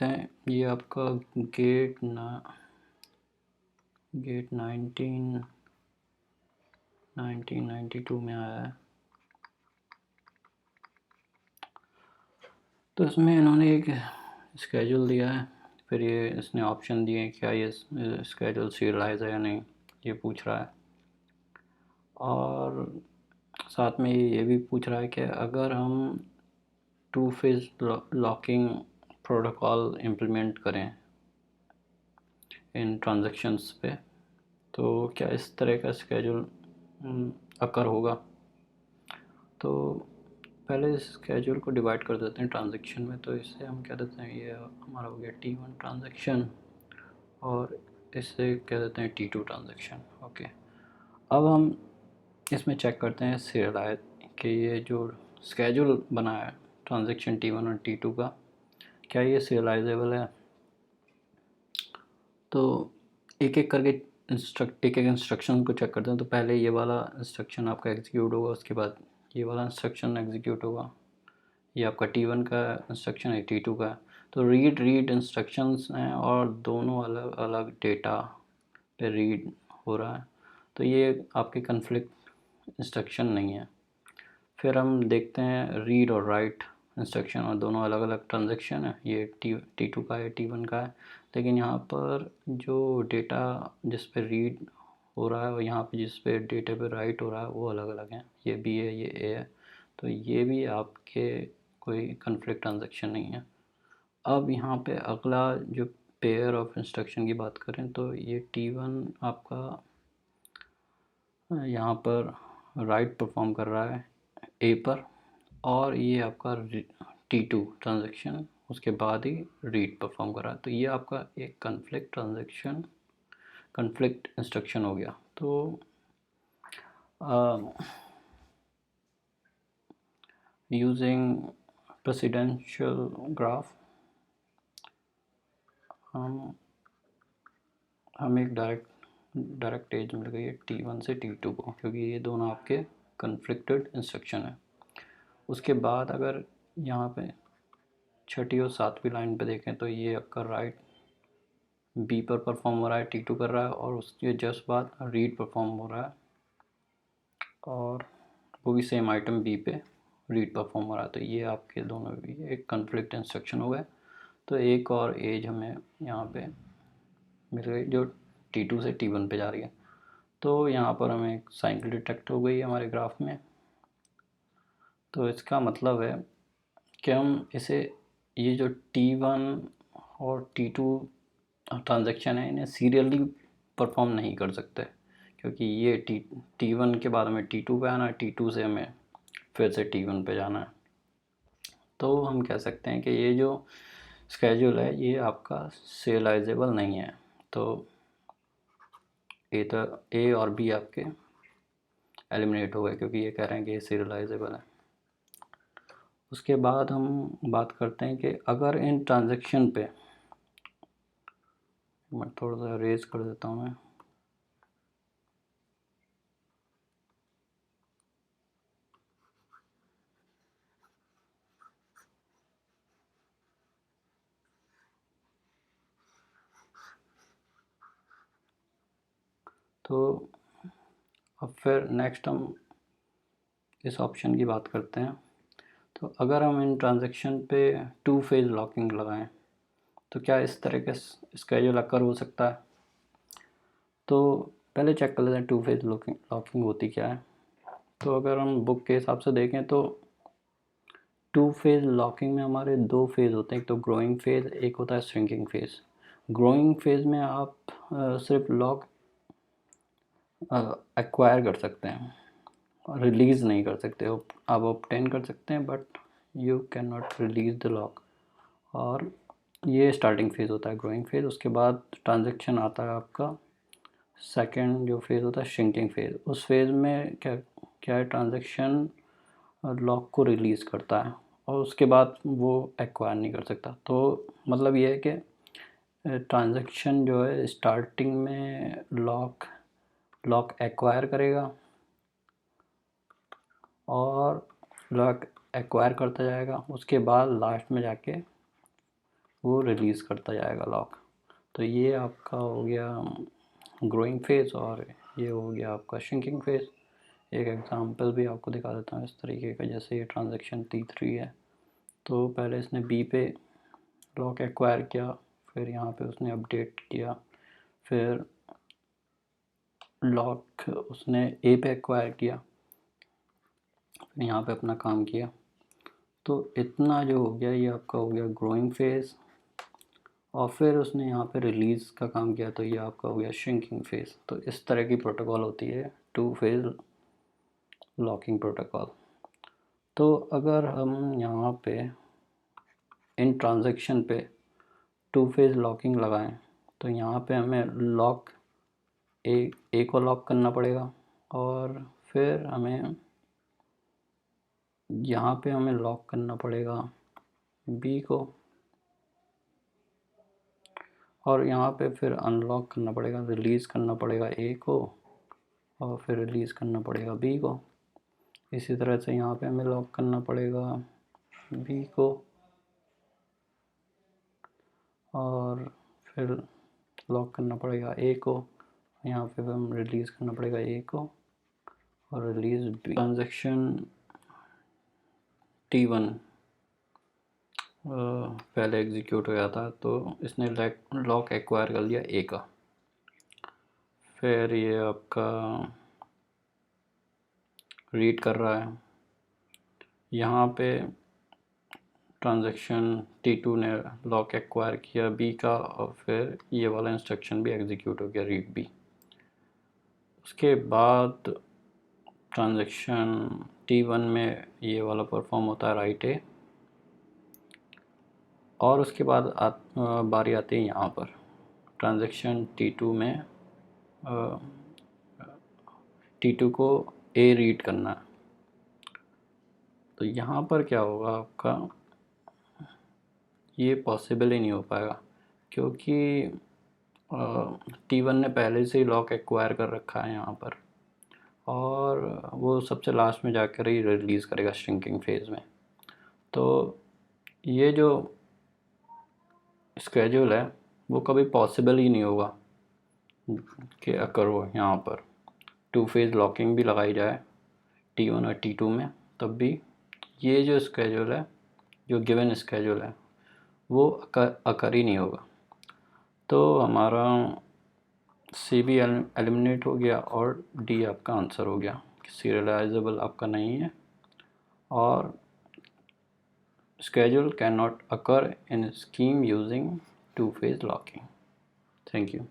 हैं ये आपका गेट 1992 में आया है। तो इसमें इन्होंने एक स्केड्यूल दिया है, फिर ये इसने ऑप्शन दिए हैं क्या ये स्केड्यूल सीरियलाइज है या नहीं, ये पूछ रहा है। और साथ में ये भी पूछ रहा है कि अगर हम two phase locking protocol implement करें इन ट्रांजैक्शंस पे, तो क्या इस तरह का स्केड्यूल अकर होगा। तो पहले इस स्केड्यूल को डिवाइड कर देते हैं ट्रांजैक्शन में। तो इससे हम कह देते हैं ये हमारा हो गया T1 ट्रांजैक्शन और इससे कह देते हैं T2 ट्रांजैक्शन। ओके, अब हम इसमें चेक करते हैं सीरियलाइज कि ये जो स्केड्यूल बना है ट्रांजैक्शन T1 और T2 का, क्या ये सीरियलाइजेबल है। तो एक एक करके एक इंस्ट्रक्शन को चेक करते हैं। तो पहले ये वाला इंस्ट्रक्शन आपका एग्जीक्यूट होगा, उसके बाद ये वाला इंस्ट्रक्शन एग्जीक्यूट होगा। ये आपका T1 का इंस्ट्रक्शन है, T2 का। तो रीड इंस्ट्रक्शंस हैं और दोनों अलग अलग डेटा पे रीड हो रहा है, तो ये आपके कन्फ्लिक्ट इंस्ट्रक्शन नहीं है। फिर हम देखते हैं रीड और राइट इंस्ट्रक्शन, और दोनों अलग अलग ट्रांजैक्शन है। ये T2 का है, T1 का है, लेकिन यहाँ पर जो डेटा जिस पे रीड हो रहा है और यहाँ पे जिस पे डेटा पे राइट हो रहा है वो अलग अलग हैं। ये B है, ये A है, तो ये भी आपके कोई कन्फ्लिक्ट ट्रांजैक्शन नहीं है। अब यहाँ पे अगला जो पेयर ऑफ इंस्ट्रक्शन की बात करें, तो ये T1 आपका यहाँ पर राइट परफॉर्म कर रहा है A पर, और ये आपका T2 ट्रांजैक्शन उसके बाद ही रीड परफॉर्म कर रहा है। तो ये आपका एक कन्फ्लिक्ट इंस्ट्रक्शन हो गया। तो यूजिंग प्रेसिडेंशियल ग्राफ हम एक डायरेक्ट एज मिल गई है T1 से T2 को, क्योंकि ये दोनों आपके कन्फ्लिक्टेड इंस्ट्रक्शन है। उसके बाद अगर यहाँ पे छठी और सातवीं लाइन पे देखें, तो ये आपका राइट B पर परफॉर्म हो रहा है, T2 कर रहा है, और उसके जस्ट बाद रीड परफॉर्म हो रहा है, और वो भी सेम आइटम B पे रीड परफॉर्म हो रहा है। तो ये आपके दोनों भी एक कन्फ्लिक्ट इंस्ट्रक्शन हो गए। तो एक और एज हमें यहाँ पे मिल गई जो T2 से T1 पे जा रही है। तो यहाँ पर हमें एक साइकिल डिटेक्ट हो गई हमारे ग्राफ में। तो इसका मतलब है कि हम इसे ये जो T1 और T2 ट्रांजैक्शन है इन्हें सीरियली परफॉर्म नहीं कर सकते, क्योंकि ये T1 के बाद हमें T2 पे आना है, T2 से हमें फिर से T1 पे जाना है। तो हम कह सकते हैं कि ये जो स्केड्यूल है ये आपका सीरियलाइजेबल नहीं है। तो A और B आपके एलिमिनेट हो गए, क्योंकि ये कह रहे हैं कि ये सीरियलाइजेबल है। उसके बाद हम बात करते हैं कि अगर इन ट्रांजैक्शन पे, मैं थोड़ा सा रेज कर देता हूँ मैं, तो अब फिर नेक्स्ट हम इस ऑप्शन की बात करते हैं। तो अगर हम इन ट्रांजैक्शन पे टू फेज लॉकिंग लगाएं, तो क्या इस तरह का स्केड्यूल अकर हो सकता है। तो पहले चेक कर लेते हैं टू फेज लॉकिंग होती क्या है। तो अगर हम बुक के हिसाब से देखें तो टू फेज लॉकिंग में हमारे दो फेज़ होते हैं, एक तो ग्रोइंग फेज़, एक होता है श्रिंकिंग फेज़। ग्रोइंग फेज़ में आप सिर्फ लॉक एक्वायर कर सकते हैं, रिलीज़ नहीं कर सकते हो। आप ऑब्टेन कर सकते हैं but you can not release the lock, और ये स्टार्टिंग फेज़ होता है ग्रोइंग फेज़। उसके बाद ट्रांजैक्शन आता है आपका सेकंड जो फेज़ होता है श्रिंकिंग फेज़। उस फेज़ में क्या है, ट्रांजैक्शन लॉक को रिलीज़ करता है और उसके बाद वो एक्वायर नहीं कर सकता। तो मतलब ये है कि ट्रांजैक्शन जो है स्टार्टिंग में लॉक एक्वायर करेगा और लॉक एक्वायर करता जाएगा, उसके बाद लास्ट में जाके वो रिलीज़ करता जाएगा लॉक। तो ये आपका हो गया ग्रोइंग फेज़ और ये हो गया आपका श्रिंकिंग फेज़। एक एग्जांपल भी आपको दिखा देता हूँ इस तरीके का। जैसे ये ट्रांजैक्शन T3 है, तो पहले इसने B पे लॉक एक्वायर किया, फिर यहाँ पे उसने अपडेट किया, फिर लॉक उसने A पे एक्वायर किया, फिर यहाँ पे अपना काम किया। तो इतना जो हो गया ये आपका हो गया ग्रोइंग फेज़, और फिर उसने यहाँ पे रिलीज़ का काम किया, तो ये आपका हो गया श्रिंकिंग फेज़। तो इस तरह की प्रोटोकॉल होती है 2 फेज़ लॉकिंग प्रोटोकॉल। तो अगर हम यहाँ पे इन ट्रांजैक्शन पे 2 फेज़ लॉकिंग लगाएं, तो यहाँ पे हमें लॉक ए को लॉक करना पड़ेगा, और फिर हमें यहाँ पे हमें लॉक करना पड़ेगा बी को, और यहाँ पे फिर अनलॉक करना पड़ेगा, रिलीज़ करना पड़ेगा ए को, और फिर रिलीज़ करना पड़ेगा बी को। इसी तरह से यहाँ पे हमें लॉक करना पड़ेगा बी को, और फिर लॉक करना पड़ेगा ए को, यहाँ पे हम रिलीज़ करना पड़ेगा ए को और रिलीज़ बी। ट्रांजैक्शन T1 पहले एग्जीक्यूट हो गया था, तो इसने लॉक एक्वायर कर लिया ए का। फिर ये आपका रीड कर रहा है, यहाँ पे ट्रांजैक्शन T2 ने लॉक एक्वायर किया बी का, और फिर ये वाला इंस्ट्रक्शन भी एग्जीक्यूट हो गया, रीड बी। उसके बाद ट्रांजैक्शन T1 में ये वाला परफॉर्म होता है राइट ए, और उसके बाद बारी आती है यहाँ पर ट्रांजैक्शन T2 में T2 को ए रीड करना है। तो यहाँ पर क्या होगा आपका, ये पॉसिबल ही नहीं हो पाएगा, क्योंकि T1 ने पहले से ही लॉक एक्वायर कर रखा है यहाँ पर, और वो सबसे लास्ट में जाकर ही रिलीज़ करेगा श्रिंकिंग फेज़ में। तो ये जो स्केड्यूल है वो कभी पॉसिबल ही नहीं होगा कि अगर वो यहाँ पर 2 फेज़ लॉकिंग भी लगाई जाए T1 और T2 में, तब भी ये जो स्केड्यूल है, जो गिवन स्केड्यूल है, वो अकर ही नहीं होगा। तो हमारा सी भी एलिमिनेट हो गया और डी आपका आंसर हो गया, सीरियलाइजेबल आपका नहीं है, और schedule cannot occur in a scheme using 2 phase locking. Thank you.